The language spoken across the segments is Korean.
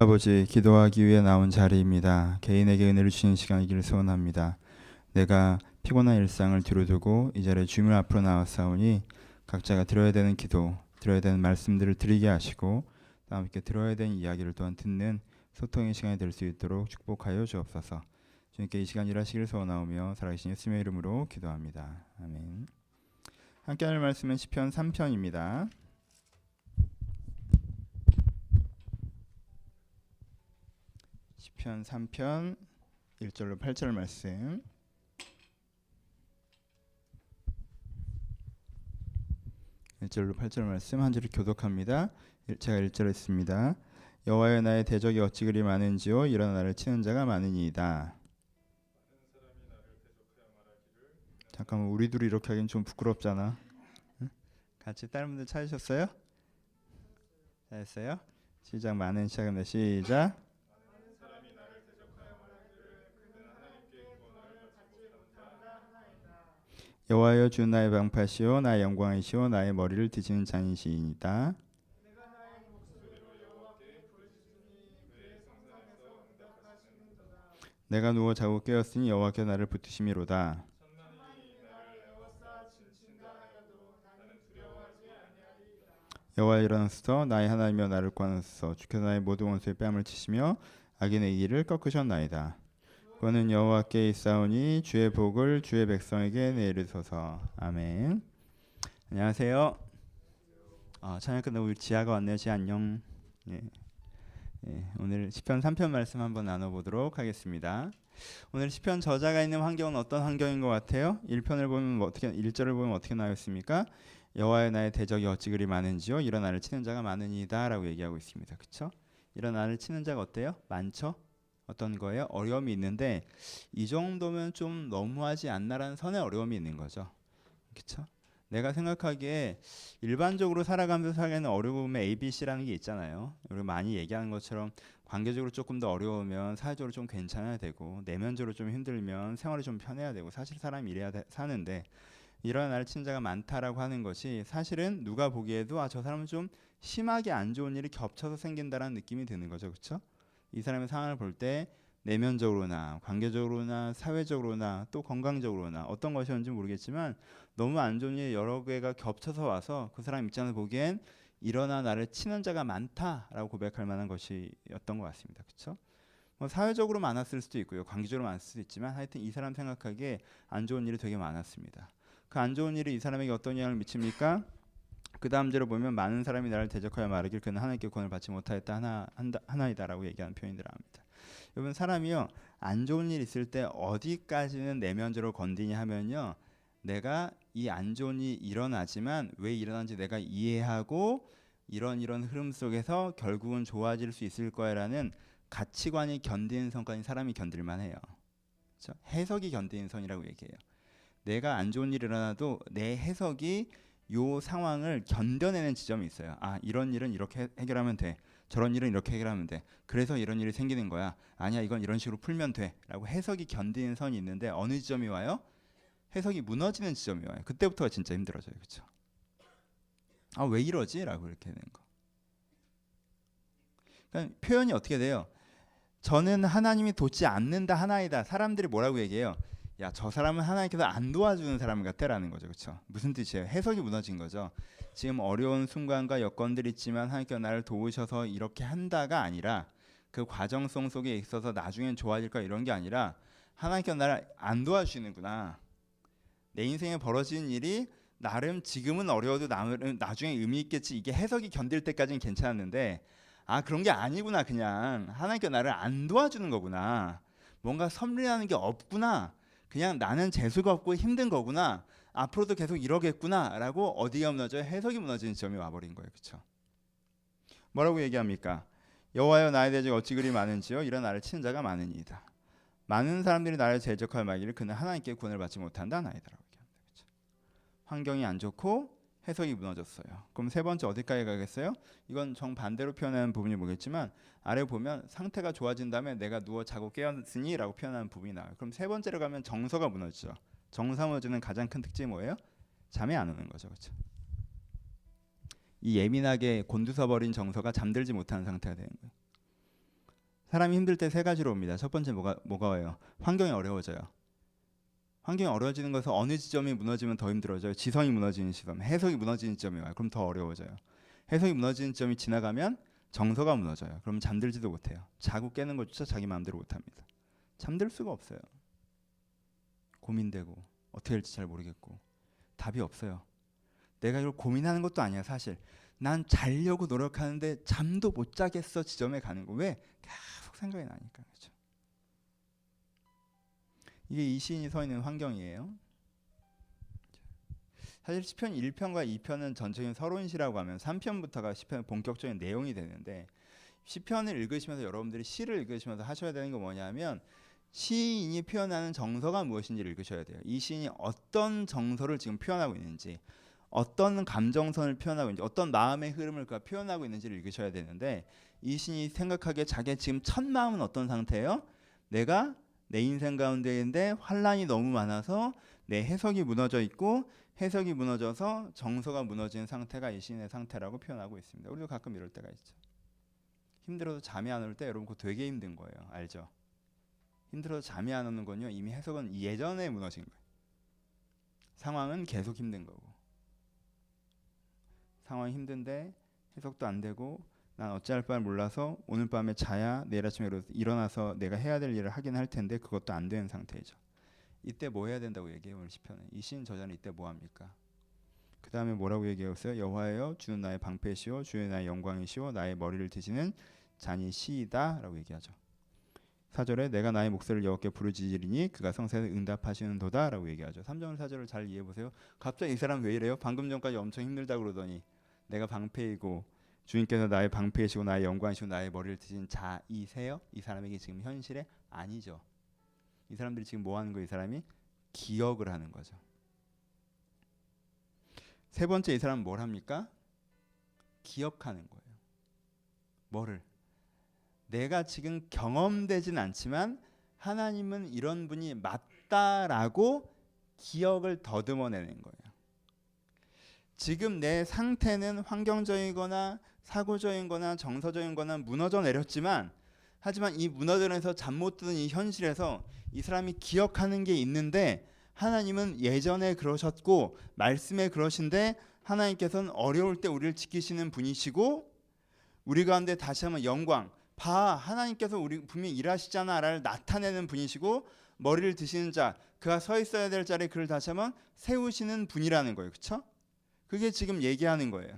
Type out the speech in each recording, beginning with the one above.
아버지, 기도하기 위해 나온 자리입니다. 개인에게 은혜를 주시는 시간이기를 소원합니다. 내가 피곤한 일상을 뒤로 두고 이 자리에 주님 앞으로 나왔사오니 각자가 들어야 되는 기도, 들어야 되는 말씀들을 드리게 하시고 또 함께 들어야 되는 이야기를 또한 듣는 소통의 시간이 될 수 있도록 축복하여 주옵소서. 주님께 이 시간 일하시기를 소원하오며 살아계신 예수님의 이름으로 기도합니다. 아멘. 함께 하는 말씀은 시편 3편입니다. 시편 3편 1절로 8절 말씀. 1절로 8절 말씀 한 절을 교독합니다. 제가 1절 했습니다. 여호와여, 나의 대적이 어찌 그리 많은지요, 일어나 나를 치는 자가 많으니이다. 잠깐만, 우리 둘이 이렇게 하긴 좀 부끄럽잖아. 응? 같이 다른 분들 찾으셨어요? 잘했어요? 시작. 많은 시작합니다. 시작. 여호와여, 주 나의 방파시오, 나의 영광이시오, 나의 머리를 뒤지는 자니시이다. 내가 누워 자고 깨었으니 여호와께서 나를 붙드심이로다. 여호와, 일어나소서. 나의 하나님이여, 나를 구하소서. 주께서 나의 모든 원수의 뺨을 치시며 악인의 길을 꺾으셨나이다. 그는 여호와께 있사오니 주의 복을 주의 백성에게 내리소서. 아멘. 안녕하세요. 찬양 끝나고 우리 지아가 왔네요. 지아 안녕. 예. 오늘 시편 3편 말씀 한번 나눠보도록 하겠습니다. 오늘 시편 저자가 있는 환경은 어떤 환경인 것 같아요? 1절을 보면 어떻게 나왔습니까? 여호와의 나의 대적이 어찌 그리 많은지요, 이런 나를 치는 자가 많으니이다 라고 얘기하고 있습니다. 그렇죠? 이런 나를 치는 자가 어때요? 많죠? 어떤 거예요? 어려움이 있는데 이 정도면 좀 너무하지 않나라는 선의 어려움이 있는 거죠. 그렇죠? 내가 생각하기에 일반적으로 살아가면서 살아가는 어려움의 ABC라는 게 있잖아요. 우리 많이 얘기하는 것처럼 관계적으로 조금 더 어려우면 사회적으로 좀 괜찮아야 되고, 내면적으로 좀 힘들면 생활이 좀 편해야 되고, 사실 사람이 이래야 사는데 이런 나를 치는 자가 많다라고 하는 것이 사실은 누가 보기에도 저 사람은 좀 심하게 안 좋은 일이 겹쳐서 생긴다라는 느낌이 드는 거죠. 그렇죠? 이 사람의 상황을 볼 때 내면적으로나 관계적으로나 사회적으로나 또 건강적으로나 어떤 것이었는지 모르겠지만 너무 안 좋은 일 여러 개가 겹쳐서 와서 그 사람 입장에서 보기엔 일어나 나를 치는 자가 많다라고 고백할 만한 것이었던 것 같습니다. 그렇죠? 뭐 사회적으로 많았을 수도 있고요, 관계적으로 많았을 수도 있지만 하여튼 이 사람 생각하기에 안 좋은 일이 되게 많았습니다. 그 안 좋은 일이 이 사람에게 어떤 영향을 미칩니까? 그 다음 절을 보면 많은 사람이 나를 대적하여 말하길 그는 하나님께 구원을 받지 못하였다 하나이다라고 얘기하는 표현이 들어갑니다. 여러분, 사람이요, 안 좋은 일 있을 때 어디까지는 내면적으로 건드냐 하면요, 내가 이 안 좋은 일이 일어나지만 왜 일어난지 내가 이해하고 이런 흐름 속에서 결국은 좋아질 수 있을 거야라는 가치관이 견디는 선까지 사람이 견딜만 해요. 그렇죠? 해석이 견디는 선이라고 얘기해요. 내가 안 좋은 일이 일어나도 내 해석이 요 상황을 견뎌내는 지점이 있어요. 이런 일은 이렇게 해결하면 돼. 저런 일은 이렇게 해결하면 돼. 그래서 이런 일이 생기는 거야. 아니야, 이건 이런 식으로 풀면 돼. 라고 해석이 견디는 선이 있는데 어느 지점이 와요? 해석이 무너지는 지점이 와요. 그때부터가 진짜 힘들어져요. 그렇죠? 왜 이러지? 라고 이렇게 되는 거. 그러니까 표현이 어떻게 돼요? 저는 하나님이 돕지 않는다 하나이다. 사람들이 뭐라고 얘기해요? 야, 저 사람은 하나님께서 안 도와주는 사람 같아라는 거죠. 그렇죠? 무슨 뜻이에요? 해석이 무너진 거죠. 지금 어려운 순간과 여건들이 있지만 하나님께서 나를 도우셔서 이렇게 한다가 아니라, 그 과정성 속에 있어서 나중엔 좋아질 거야 이런 게 아니라, 하나님께서 나를 안 도와주시는구나. 내 인생에 벌어지는 일이 나름 지금은 어려워도 나중에 의미 있겠지. 이게 해석이 견딜 때까지는 괜찮았는데 그런 게 아니구나. 그냥 하나님께서 나를 안 도와주는 거구나. 뭔가 섭리라는 게 없구나. 그냥 나는 재수가 없고 힘든 거구나. 앞으로도 계속 이러겠구나 라고 어디가 무너져요? 해석이 무너지는 점이 와버린 거예요. 그렇죠? 뭐라고 얘기합니까? 여호와여, 나의 대적이 어찌 그리 많은지요, 이런 나를 치는 자가 많으니이다. 많은 사람들이 나를 대적할 말기를 그는 하나님께 구원을 받지 못한다 하나이다라고 얘기합니다. 그렇죠? 환경이 안 좋고 해석이 무너졌어요. 그럼 세 번째 어디까지 가겠어요? 이건 정반대로 표현하는 부분이 뭐겠지만 아래 보면 상태가 좋아진 다음에 내가 누워 자고 깨었으니 라고 표현하는 부분이 나와요. 그럼 세 번째로 가면 정서가 무너지죠. 정서 무너지는 가장 큰 특징이 뭐예요? 잠이 안 오는 거죠. 그렇죠? 이 예민하게 곤두서버린 정서가 잠들지 못하는 상태가 되는 거예요. 사람이 힘들 때 세 가지로 옵니다. 첫 번째 뭐가 와요? 환경이 어려워져요. 환경이 어려워지는 것은 어느 지점이 무너지면 더 힘들어져요. 지성이 무너지는 지점, 해석이 무너지는 지점이 와요. 그럼 더 어려워져요. 해석이 무너지는 지점이 지나가면 정서가 무너져요. 그럼 잠들지도 못해요. 자고 깨는 것조차 자기 마음대로 못합니다. 잠들 수가 없어요. 고민되고 어떻게 할지 잘 모르겠고 답이 없어요. 내가 이걸 고민하는 것도 아니야 사실. 난 자려고 노력하는데 잠도 못 자겠어 지점에 가는 거. 왜? 계속 생각이 나니까. 그렇죠? 이게 이 시인이 서 있는 환경이에요. 사실 시편 1편과 2편은 전적인 서론시라고 하면 3편부터가 시편의 본격적인 내용이 되는데, 시편을 읽으시면서 여러분들이 시를 읽으시면서 하셔야 되는 건 뭐냐면 시인이 표현하는 정서가 무엇인지를 읽으셔야 돼요. 이 시인이 어떤 정서를 지금 표현하고 있는지, 어떤 감정선을 표현하고 있는지, 어떤 마음의 흐름을 표현하고 있는지를 읽으셔야 되는데, 이 시인이 생각하기에 자기의 지금 첫 마음은 어떤 상태예요? 내가 내 인생 가운데인데 환란이 너무 많아서 내 해석이 무너져 있고, 해석이 무너져서 정서가 무너진 상태가 이 시인의 상태라고 표현하고 있습니다. 우리도 가끔 이럴 때가 있죠. 힘들어서 잠이 안 올 때 여러분 그거 되게 힘든 거예요. 알죠? 힘들어서 잠이 안 오는 건요, 이미 해석은 예전에 무너진 거예요. 상황은 계속 힘든 거고, 상황이 힘든데 해석도 안 되고 난 어찌할 바를 몰라서 오늘 밤에 자야 내일 아침에 일어나서 내가 해야 될 일을 하긴 할 텐데 그것도 안 되는 상태이죠. 이때 뭐 해야 된다고 얘기해요? 오늘 시편은 이 시인 저자는 이때 뭐 합니까? 그 다음에 뭐라고 얘기했어요? 여호와여 주는 나의 방패시오 주의 나의 영광이시오 나의 머리를 드시는 잔이시이다 라고 얘기하죠. 4절에 내가 나의 목소리를 여호와께 부르짖으리니 그가 성새에 응답하시는 도다 라고 얘기하죠. 3절 4절을 잘 이해해보세요. 갑자기 이 사람 왜 이래요? 방금 전까지 엄청 힘들다고 그러더니 내가 방패이고 주님께서 나의 방패이시고 나의 영광이시고 나의 머리를 드신 자이세요? 이 사람에게 지금 현실에 아니죠. 이 사람들이 지금 뭐 하는 거예요? 이 사람이 기억을 하는 거죠. 세 번째, 이 사람은 뭘 합니까? 기억하는 거예요. 뭐를? 내가 지금 경험되진 않지만 하나님은 이런 분이 맞다라고 기억을 더듬어내는 거예요. 지금 내 상태는 환경적이거나 사고적이거나 정서적이거나 무너져 내렸지만, 하지만 이 무너져내서 잠 못 드는 이 현실에서 이 사람이 기억하는 게 있는데, 하나님은 예전에 그러셨고 말씀에 그러신데 하나님께서는 어려울 때 우리를 지키시는 분이시고 우리 가운데 다시 한번 영광, 봐 하나님께서 우리 분명히 일하시잖아를 나타내는 분이시고 머리를 드시는 자, 그가 서 있어야 될 자리에 그를 다시 한번 세우시는 분이라는 거예요. 그렇죠? 그게 지금 얘기하는 거예요.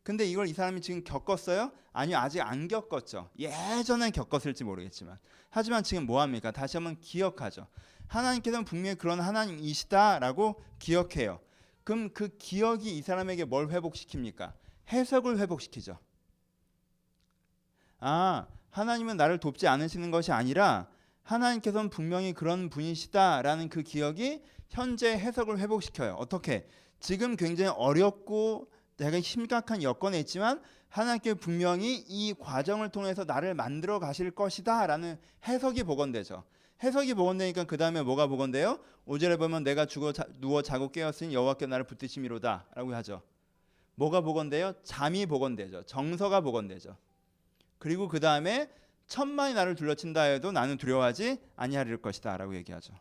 근데 이걸 이 사람이 지금 겪었어요? 아니요, 아직 안 겪었죠. 예전에 겪었을지 모르겠지만, 하지만 지금 뭐합니까? 다시 한번 기억하죠. 하나님께서는 분명히 그런 하나님이시다라고 기억해요. 그럼 그 기억이 이 사람에게 뭘 회복시킵니까? 해석을 회복시키죠. 아, 하나님은 나를 돕지 않으시는 것이 아니라 하나님께서는 분명히 그런 분이시다라는 그 기억이 현재 해석을 회복시켜요. 어떻게? 지금 굉장히 어렵고 되게 심각한 여건에 있지만 하나님께 분명히 이 과정을 통해서 나를 만들어 가실 것이다 라는 해석이 복원되죠. 해석이 복원되니까 그 다음에 뭐가 복원돼요? 5절에 보면 내가 누워 자고 깨었으니 여호와께 나를 붙드심이로다 라고 하죠. 뭐가 복원돼요? 잠이 복원되죠. 정서가 복원되죠. 그리고 그 다음에 천만이 나를 둘러친다 해도 나는 두려워하지 아니할 것이다 라고 얘기하죠.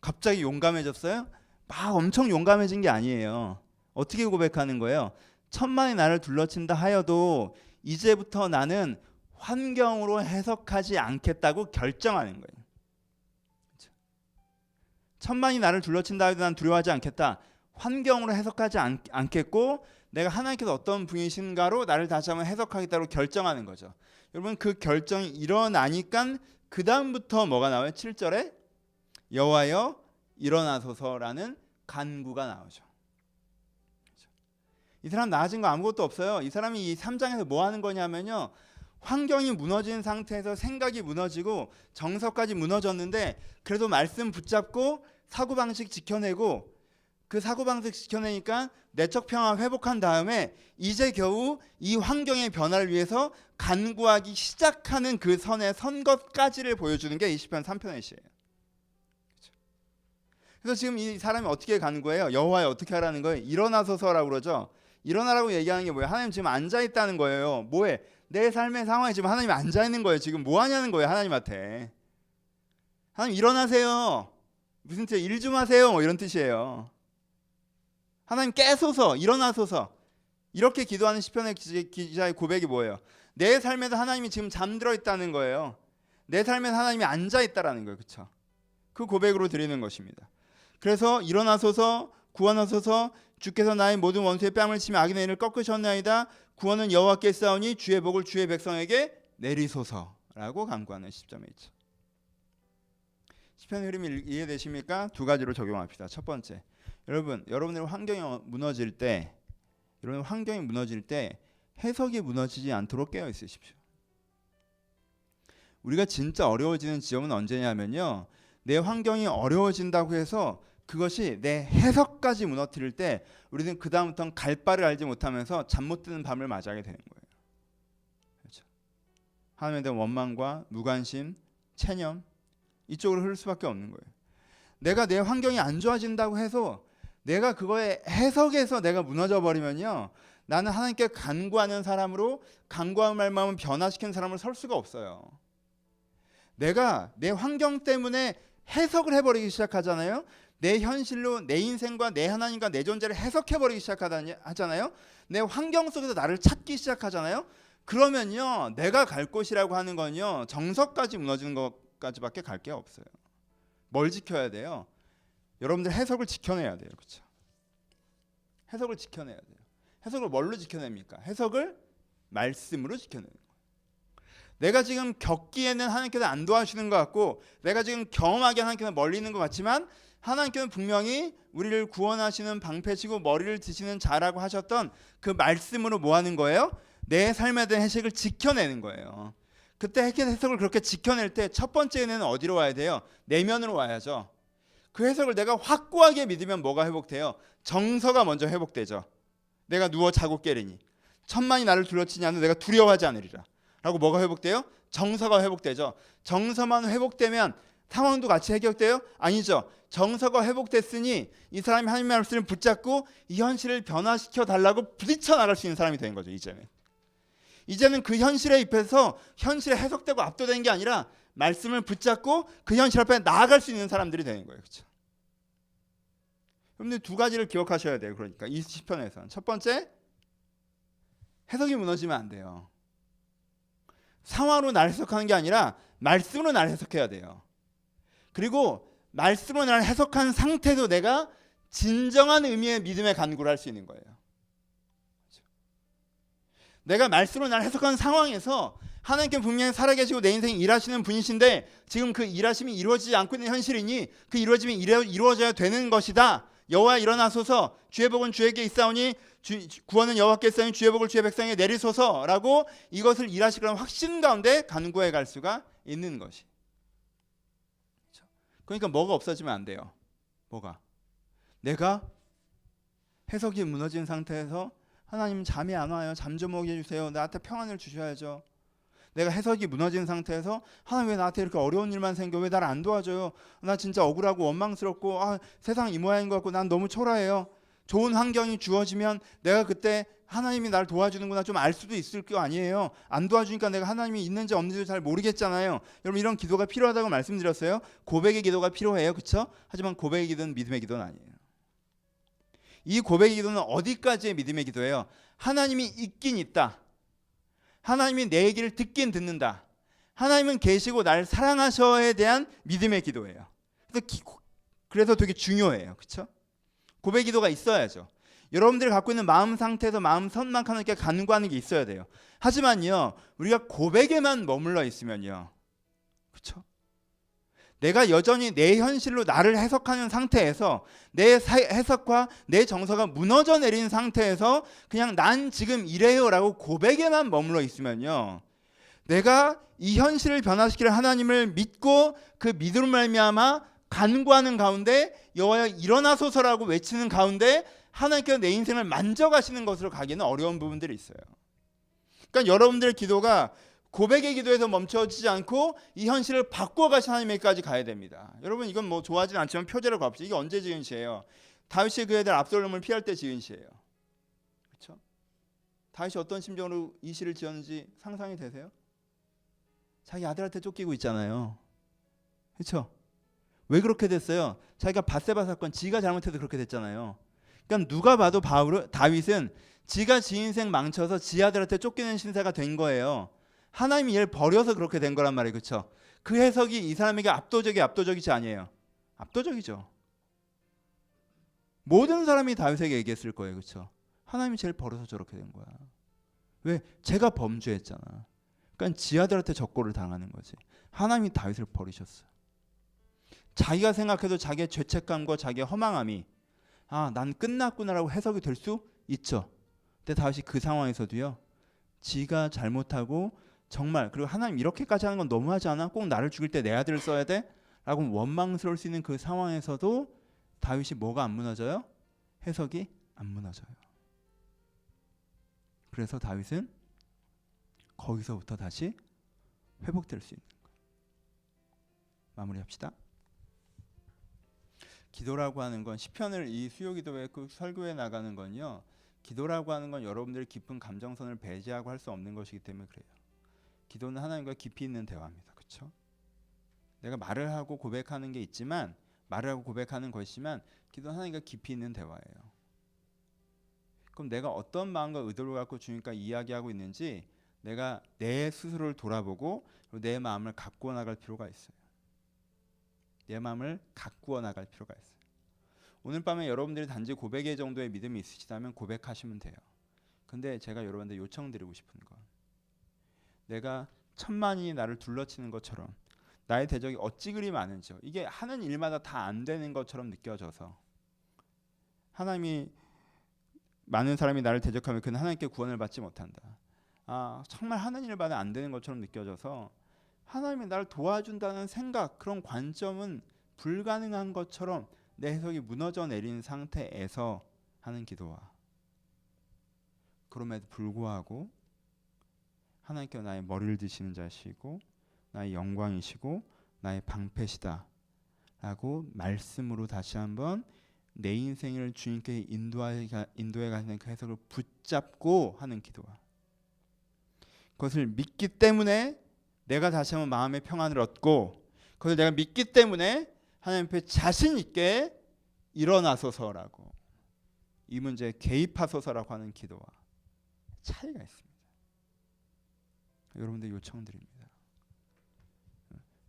갑자기 용감해졌어요? 막 엄청 용감해진 게 아니에요. 어떻게 고백하는 거예요? 천만이 나를 둘러친다 하여도 이제부터 나는 환경으로 해석하지 않겠다고 결정하는 거예요. 그렇죠? 천만이 나를 둘러친다 해도 난 두려워하지 않겠다. 환경으로 해석하지 않겠고 내가 하나님께서 어떤 분이신가로 나를 다시 한번 해석하겠다고 결정하는 거죠. 여러분, 그 결정이 일어나니까 그 다음부터 뭐가 나와요? 7절에 여호와여 일어나소서라는 간구가 나오죠. 이 사람 나아진 거 아무것도 없어요. 이 사람이 이 3장에서 뭐 하는 거냐면요, 환경이 무너진 상태에서 생각이 무너지고 정서까지 무너졌는데 그래도 말씀 붙잡고 사고방식 지켜내고, 그 사고방식 지켜내니까 내적 평화 회복한 다음에 이제 겨우 이 환경의 변화를 위해서 간구하기 시작하는 그 선에 선 것까지를 보여주는 게 이 시편 3편의 시예요. 그래서 지금 이 사람이 어떻게 간구해요? 여호와여 어떻게 하라는 거예요? 일어나소서라고 그러죠. 일어나라고 얘기하는 게 뭐예요? 하나님 지금 앉아있다는 거예요. 뭐해? 내 삶의 상황에 지금 하나님이 앉아 있는 거예요. 지금 뭐 하냐는 거예요. 하나님한테. 하나님 일어나세요. 무슨 뜻이에요? 일 좀 하세요. 뭐 이런 뜻이에요. 하나님 깨소서, 일어나소서. 이렇게 기도하는 시편의 기자의 고백이 뭐예요? 내 삶에도 하나님이 지금 잠들어 있다는 거예요. 내 삶에서 하나님이 앉아 있다라는 거예요. 그렇죠? 그 고백으로 드리는 것입니다. 그래서 일어나소서, 구원하소서, 주께서 나의 모든 원수의 뺨을 치며 악인의 일을 꺾으셨나이다. 구원은 여호와께 있사오니 주의 복을 주의 백성에게 내리소서라고 간구하는 시점에 있죠. 시편의 흐름이 이해되십니까? 두 가지로 적용합시다. 첫 번째, 여러분의 환경이 무너질 때, 해석이 무너지지 않도록 깨어 있으십시오. 우리가 진짜 어려워지는 지점은 언제냐면요, 내 환경이 어려워진다고 해서 그것이 내 해석까지 무너뜨릴 때 우리는 그 다음부터는 갈 바를 알지 못하면서 잠 못 드는 밤을 맞이하게 되는 거예요. 그렇죠? 하나님에 대한 원망과 무관심, 체념, 이쪽으로 흐를 수밖에 없는 거예요. 내가 내 환경이 안 좋아진다고 해서 내가 그거에 해석에서 내가 무너져 버리면요, 나는 하나님께 간구하는 사람으로, 간구한 마음을 변화시키는 사람으로 설 수가 없어요. 내가 내 환경 때문에 해석을 해버리기 시작하잖아요. 내 현실로 내 인생과 내 하나님과 내 존재를 해석해버리기 시작하잖아요. 내 환경 속에서 나를 찾기 시작하잖아요. 그러면요, 내가 갈 곳이라고 하는 건요, 정석까지 무너지는 것까지밖에 갈 게 없어요. 뭘 지켜야 돼요? 여러분들 해석을 지켜내야 돼요. 그렇죠? 해석을 지켜내야 돼요. 해석을 뭘로 지켜냅니까? 해석을 말씀으로 지켜내는 거예요. 내가 지금 겪기에는 하나님께서 안 도와주시는 것 같고, 내가 지금 경험하기에 하나님께서 멀리 있는 것 같지만, 하나님께서는 분명히 우리를 구원하시는 방패시고 머리를 드시는 자라고 하셨던 그 말씀으로 뭐 하는 거예요? 내 삶에 대한 해석을 지켜내는 거예요. 그때 해석을 그렇게 지켜낼 때 첫 번째는 어디로 와야 돼요? 내면으로 와야죠. 그 해석을 내가 확고하게 믿으면 뭐가 회복돼요? 정서가 먼저 회복되죠. 내가 누워 자고 깨리니 천만이 나를 둘러치지 않으면 내가 두려워하지 않으리라 라고 뭐가 회복돼요? 정서가 회복되죠. 정서만 회복되면 상황도 같이 해결돼요? 아니죠. 정서가 회복됐으니 이 사람이 하나님의 말씀을 붙잡고 이 현실을 변화시켜 달라고 부딪혀 나갈 수 있는 사람이 된 거죠. 이제는 그 현실에 입혀서 현실에 해석되고 압도되는 게 아니라 말씀을 붙잡고 그 현실 앞에 나아갈 수 있는 사람들이 되는 거예요. 그렇죠? 여러분들 두 가지를 기억하셔야 돼요. 그러니까 이 시편에서는 첫 번째, 해석이 무너지면 안 돼요. 상황으로 날 해석하는 게 아니라 말씀으로 날 해석해야 돼요. 그리고 말씀으로 날 해석한 상태도 내가 진정한 의미의 믿음의 간구를 할 수 있는 거예요. 내가 말씀으로 날 해석한 상황에서 하나님께 분명히 살아계시고 내 인생에 일하시는 분이신데 지금 그 일하심이 이루어지지 않고 있는 현실이니 그 이루어짐이 이루어져야 되는 것이다. 여호와 일어나소서, 주의 복은 주에게 있사오니 구원은 여호와께 있사오니 주의 복을 주의 백성에게 내리소서라고 이것을 일하실 그런 확신 가운데 간구해 갈 수가 있는 것이. 그러니까 뭐가 없어지면 안 돼요. 뭐가? 내가 해석이 무너진 상태에서 하나님 잠이 안 와요. 잠 좀 오게 해주세요. 나한테 평안을 주셔야죠. 내가 해석이 무너진 상태에서 하나님 왜 나한테 이렇게 어려운 일만 생겨? 왜 나를 안 도와줘요? 나 진짜 억울하고 원망스럽고 세상 이 모양인 것 같고 난 너무 초라해요. 좋은 환경이 주어지면 내가 그때 하나님이 나를 도와주는구나 좀 알 수도 있을 거 아니에요. 안 도와주니까 내가 하나님이 있는지 없는지 잘 모르겠잖아요. 여러분 이런 기도가 필요하다고 말씀드렸어요. 고백의 기도가 필요해요. 그렇죠? 하지만 고백의 기도는 믿음의 기도는 아니에요. 이 고백의 기도는 어디까지의 믿음의 기도예요? 하나님이 있긴 있다. 하나님이 내 얘기를 듣긴 듣는다. 하나님은 계시고 나를 사랑하셔에 대한 믿음의 기도예요. 그래서 되게 중요해요. 그렇죠? 고백 기도가 있어야죠. 여러분들이 갖고 있는 마음 상태에서 마음 선만 하나님께 간구하는 게 있어야 돼요. 하지만요, 우리가 고백에만 머물러 있으면요, 그렇죠? 내가 여전히 내 현실로 나를 해석하는 상태에서 내 해석과 내 정서가 무너져 내린 상태에서 그냥 난 지금 이래요라고 고백에만 머물러 있으면요, 내가 이 현실을 변화시킬 하나님을 믿고 그 믿음을 말미암아 간구하는 가운데 여호와여 일어나소서라고 외치는 가운데 하나님께서 내 인생을 만져가시는 것으로 가기는 어려운 부분들이 있어요. 그러니까 여러분들의 기도가 고백의 기도에서 멈춰지지 않고 이 현실을 바꿔가신 하나님에게까지 가야 됩니다. 여러분 이건 뭐 좋아하지는 않지만 표제로 갑시다. 이게 언제 지은 시예요? 다윗이 그 애들 압살롬을 피할 때 지은 시예요. 그렇죠? 다윗이 어떤 심정으로 이 시를 지었는지 상상이 되세요? 자기 아들한테 쫓기고 있잖아요. 그렇죠? 왜 그렇게 됐어요? 자기가 밧세바 사건 지가 잘못해서 그렇게 됐잖아요. 그러니까 누가 봐도 다윗은 지가 지 인생 망쳐서 지 아들한테 쫓기는 신세가 된 거예요. 하나님이 얘를 버려서 그렇게 된 거란 말이에요. 그렇죠? 그 해석이 이 사람에게 압도적이지 아니에요. 압도적이죠. 모든 사람이 다윗에게 얘기했을 거예요. 그렇죠? 하나님이 쟤를 버려서 저렇게 된 거야. 왜? 제가 범죄했잖아. 그러니까 지 아들한테 적고를 당하는 거지. 하나님이 다윗을 버리셨어요. 자기가 생각해도 자기의 죄책감과 자기의 허망함이 난 끝났구나라고 해석이 될 수 있죠. 근데 다윗이 그 상황에서도요. 지가 잘못하고 정말 그리고 하나님 이렇게까지 하는 건 너무하지 않아? 꼭 나를 죽일 때 내 아들을 써야 돼? 라고 원망스러울 수 있는 그 상황에서도 다윗이 뭐가 안 무너져요? 해석이 안 무너져요. 그래서 다윗은 거기서부터 다시 회복될 수 있는 거예요. 마무리합시다. 기도라고 하는 건 시편을 이 수요기도회 그 설교에 나가는 건요. 기도라고 하는 건 여러분들의 깊은 감정선을 배제하고 할 수 없는 것이기 때문에 그래요. 기도는 하나님과 깊이 있는 대화입니다. 그렇죠? 내가 말을 하고 고백하는 게 있지만 말을 하고 고백하는 것이지만 기도는 하나님과 깊이 있는 대화예요. 그럼 내가 어떤 마음과 의도를 갖고 주님과 이야기하고 있는지 내가 내 스스로를 돌아보고 내 마음을 가꾸어 나갈 필요가 있어요. 내 마음을 가꾸어 나갈 필요가 있어요. 오늘 밤에 여러분들이 단지 고백의 정도의 믿음이 있으시다면 고백하시면 돼요. 근데 제가 여러분들 요청드리고 싶은 건 내가 천만이 나를 둘러치는 것처럼 나의 대적이 어찌 그리 많은지요. 이게 하는 일마다 다 안 되는 것처럼 느껴져서 하나님이 많은 사람이 나를 대적하면 그는 하나님께 구원을 받지 못한다. 정말 하는 일마다 안 되는 것처럼 느껴져서 하나님이 나를 도와준다는 생각 그런 관점은 불가능한 것처럼 내 해석이 무너져 내린 상태에서 하는 기도와 그럼에도 불구하고 하나님께서 나의 머리를 드시는 자시고 나의 영광이시고 나의 방패시다 라고 말씀으로 다시 한번 내 인생을 주님께 인도해 가는 그 해석을 붙잡고 하는 기도와 그것을 믿기 때문에 내가 다시 한번 마음의 평안을 얻고 그것을 내가 믿기 때문에 하나님 앞에 자신 있게 일어나소서라고 이 문제에 개입하소서라고 하는 기도와 차이가 있습니다. 여러분들 요청드립니다.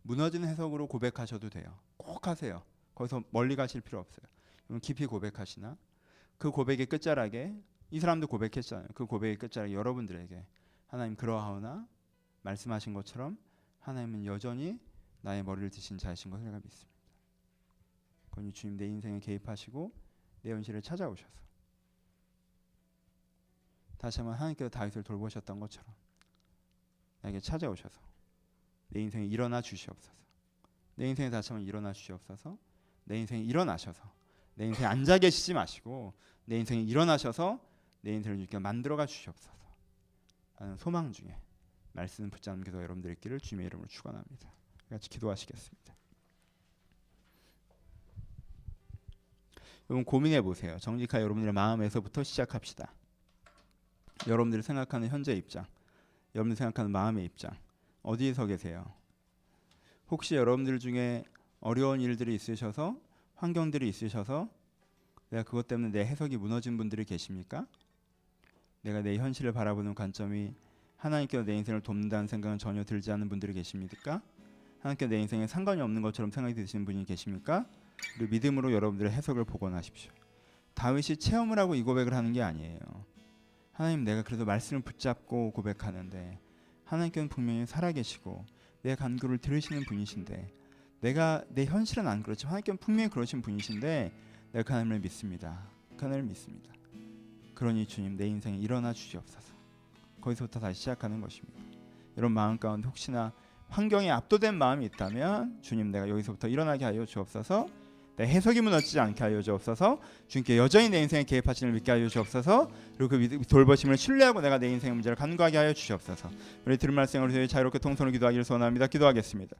무너진 해석으로 고백하셔도 돼요. 꼭 하세요. 거기서 멀리 가실 필요 없어요. 깊이 고백하시나 그 고백의 끝자락에 이 사람도 고백했잖아요. 그 고백의 끝자락에 여러분들에게 하나님 그러하오나 말씀하신 것처럼 하나님은 여전히 나의 머리를 드신 자이신 것을 내가 믿습니다. 그러니 주님 내 인생에 개입하시고 내 현실을 찾아오셔서 다시 한번 하나님께서 다윗을 돌보셨던 것처럼 나에게 찾아오셔서 내 인생에 일어나 주시옵소서. 내 인생에 다시 한번 일어나 주시옵소서. 내 인생에 일어나셔서 내 인생에 앉아 계시지 마시고 내 인생에 일어나셔서 내 인생을 주께 만들어가 주시옵소서 하는 소망 중에 말씀 붙잡는 기도 여러분들 있기를 주님의 이름으로 축원합니다. 같이 기도하시겠습니다. 여러분 고민해 보세요. 정직하게 여러분들의 마음에서부터 시작합시다. 여러분들이 생각하는 현재 입장, 여러분들이 생각하는 마음의 입장 어디에 서 계세요? 혹시 여러분들 중에 어려운 일들이 있으셔서 환경들이 있으셔서 내가 그것 때문에 내 해석이 무너진 분들이 계십니까? 내가 내 현실을 바라보는 관점이 하나님께서 내 인생을 돕는다는 생각은 전혀 들지 않는 분들이 계십니까? 하나님께서 내 인생에 상관이 없는 것처럼 생각이 드시는 분이 계십니까? 우리 믿음으로 여러분들의 해석을 복원하십시오. 다윗이 체험을 하고 이 고백을 하는 게 아니에요. 하나님 내가 그래도 말씀을 붙잡고 고백하는데 하나님께서는 분명히 살아계시고 내 간구를 들으시는 분이신데 내가 내 현실은 안 그렇지만 하나님께서는 분명히 그러신 분이신데 내가 그 하나님을 믿습니다. 그 하나님을 믿습니다. 그러니 주님 내 인생에 일어나 주시옵소서. 거기서부터 다시 시작하는 것입니다. 여러분 마음 가운데 혹시나 환경에 압도된 마음이 있다면 주님 내가 여기서부터 일어나게 하여 주옵소서. 내 해석이 무너지지 않게 하여 주옵소서. 주님께 여전히 내 인생에 개입하시는 믿게 하여 주옵소서. 그리고 그 돌보심을 신뢰하고 내가 내 인생의 문제를 간과하게 하여 주시옵소서. 우리 들은 말씀을 저희 자유롭게 통성으로 기도하기를 소원합니다. 기도하겠습니다.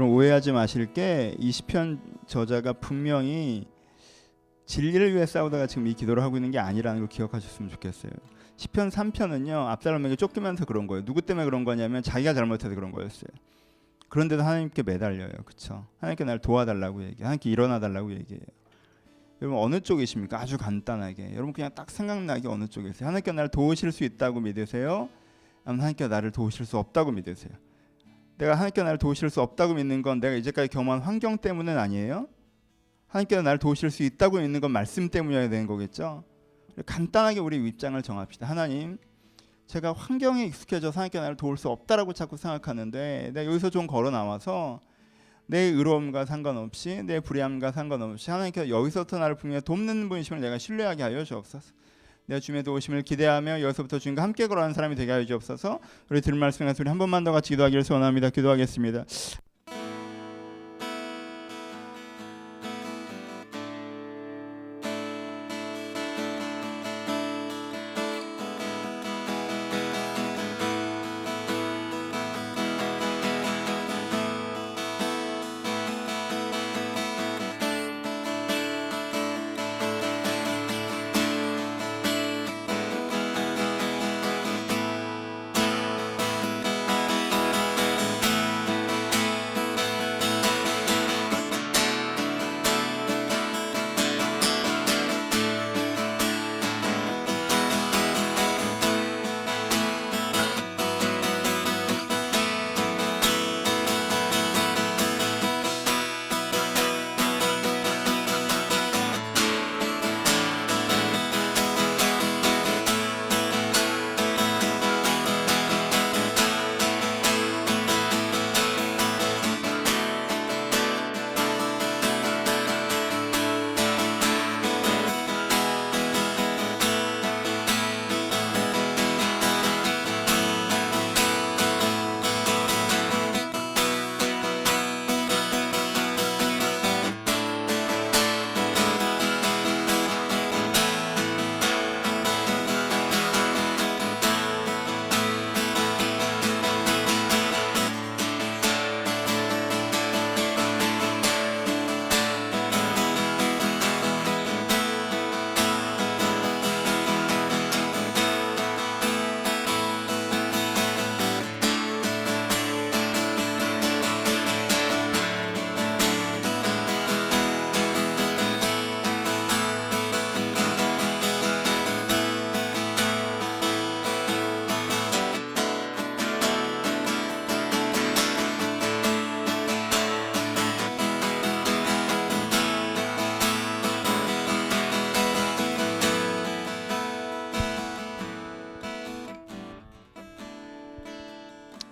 여러분 오해하지 마실 게 이 시편 저자가 분명히 진리를 위해 싸우다가 지금 이 기도를 하고 있는 게 아니라는 걸 기억하셨으면 좋겠어요. 시편 3편은요 압살롬에게 쫓기면서 그런 거예요. 누구 때문에 그런 거냐면 자기가 잘못해서 그런 거였어요. 그런데도 하나님께 매달려요. 그렇죠? 하나님께 날 도와달라고 얘기해요. 하나님께 일어나달라고 얘기해요. 여러분 어느 쪽이십니까? 아주 간단하게 여러분 그냥 딱 생각나게 어느 쪽이세요? 하나님께 나를 도우실 수 있다고 믿으세요? 아니면 하나님께 나를 도우실 수 없다고 믿으세요? 내가 하나님께 나를 도우실 수 없다고 믿는 건 내가 이제까지 경험한 환경 때문은 아니에요. 하나님께 나를 도우실 수 있다고 믿는 건 말씀 때문이어야 되는 거겠죠. 간단하게 우리 입장을 정합시다. 하나님, 제가 환경에 익숙해져서 하나님께 나를 도울 수 없다라고 자꾸 생각하는데 내가 여기서 좀 걸어 나와서 내 의로움과 상관없이 내 불의함과 상관없이 하나님께서 여기서부터 나를 분명히 돕는 분이심을 내가 신뢰하게 하여 주옵소서. 내가 주님의 도우심을 기대하며 여기서부터 주님과 함께 걸어가는 사람이 되게 하여 주옵소서. 우리 들은 말씀 같은 우리 한 번만 더 같이 기도하기를 소원합니다. 기도하겠습니다.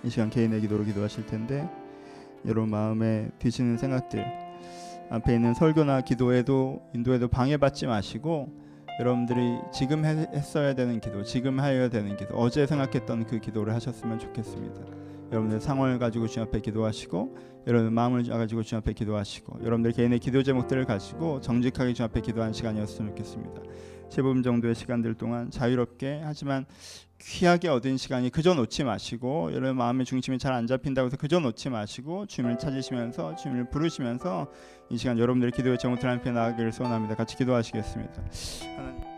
이 시간 개인의 기도로 기도하실 텐데 여러분 마음에 드시는 생각들 앞에 있는 설교나 기도에도 인도에도 방해받지 마시고 여러분들이 지금 했어야 되는 기도, 지금 해야 되는 기도, 어제 생각했던 그 기도를 하셨으면 좋겠습니다. 여러분들 상황을 가지고 주님 앞에 기도하시고 여러분 마음을 가지고 주님 앞에 기도하시고 여러분들 개인의 기도 제목들을 가지고 정직하게 주님 앞에 기도하는 시간이었으면 좋겠습니다. 15분 정도의 시간들 동안 자유롭게 하지만 귀하게 얻은 시간이 그저 놓지 마시고 여러분 마음의 중심이 잘 안 잡힌다고 해서 그저 놓지 마시고 주님을 찾으시면서 주님을 부르시면서 이 시간 여러분들의 기도의 제목들 함께 나가기를 소원합니다. 같이 기도하시겠습니다. 하나님.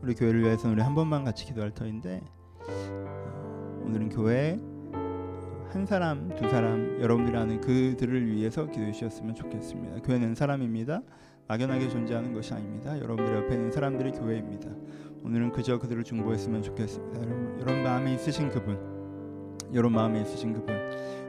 우리 교회를 위해서 우리 한 번만 같이 기도할 터인데 오늘은 교회 한 사람, 두 사람 여러분들이 아는 그들을 위해서 기도해 주셨으면 좋겠습니다. 교회는 사람입니다. 막연하게 존재하는 것이 아닙니다. 여러분들 옆에 있는 사람들이 교회입니다. 오늘은 그저 그들을 중보했으면 좋겠습니다. 여러분 마음에 있으신 그분, 여러분 마음에 있으신 그분,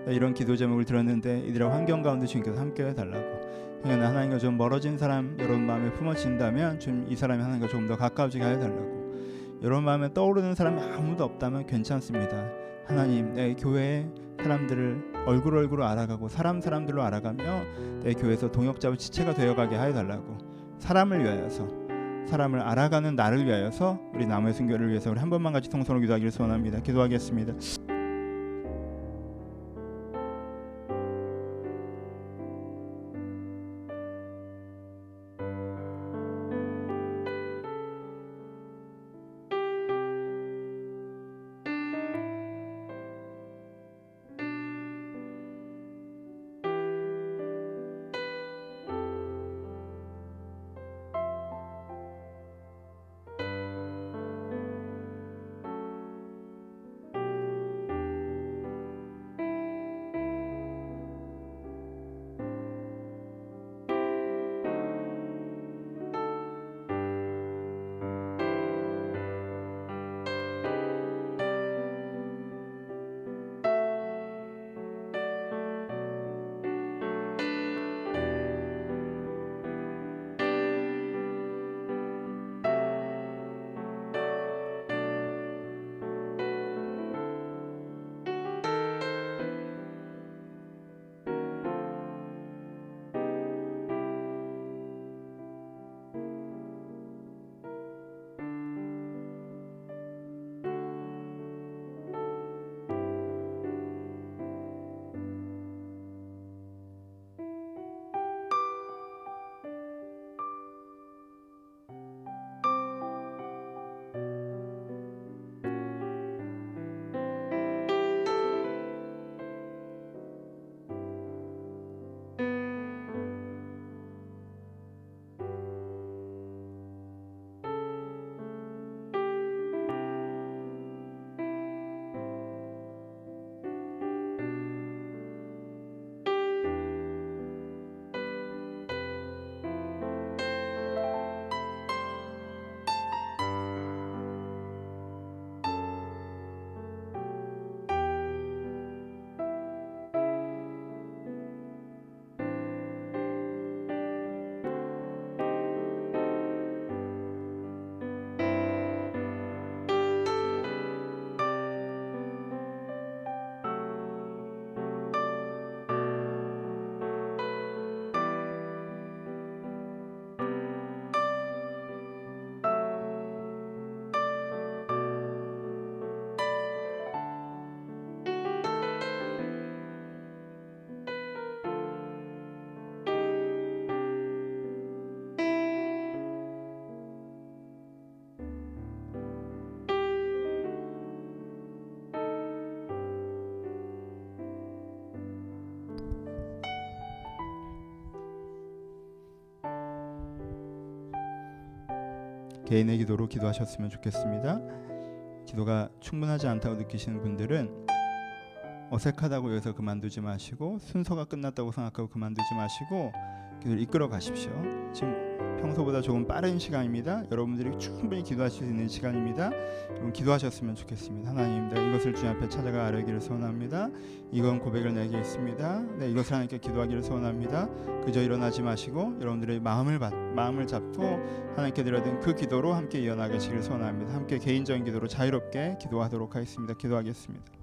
이런 기도 제목을 들었는데 이들의 환경 가운데 주님께서 함께 해달라고, 하나님과 좀 멀어진 사람 여러분 마음에 품어진다면 좀 이 사람이 하나님과 조금 더 가까워지게 해달라고, 여러분 마음에 떠오르는 사람이 아무도 없다면 괜찮습니다. 하나님, 내 교회에 사람들을 얼굴 알아가고 사람들로 알아가며 내 교회에서 동역자와 지체가 되어가게 하여달라고, 사람을 위하여서, 사람을 알아가는 나를 위하여서 우리 나무의 순교를 위해서 우리 한 번만 같이 통성으로 기도하기를 소원합니다. 기도하겠습니다. 개인의 기도로 기도하셨으면 좋겠습니다. 기도가 충분하지 않다고 느끼시는 분들은 어색하다고 해서 그만두지 마시고, 순서가 끝났다고 생각하고 그만두지 마시고 기도를 이끌어 가십시오. 지금 평소보다 조금 빠른 시간입니다. 여러분들이 충분히 기도하실 수 있는 시간입니다. 여러분 기도하셨으면 좋겠습니다. 하나님, 내가 이것을 주님 앞에 찾아가 아뢰기를 소원합니다. 이건 고백을 내게 있습니다. 네, 이것을 하나님께 기도하기를 소원합니다. 그저 일어나지 마시고 여러분들의 마음을 잡고 하나님께 드려야 그 기도로 함께 이어나가시기를 소원합니다. 함께 개인적인 기도로 자유롭게 기도하도록 하겠습니다. 기도하겠습니다.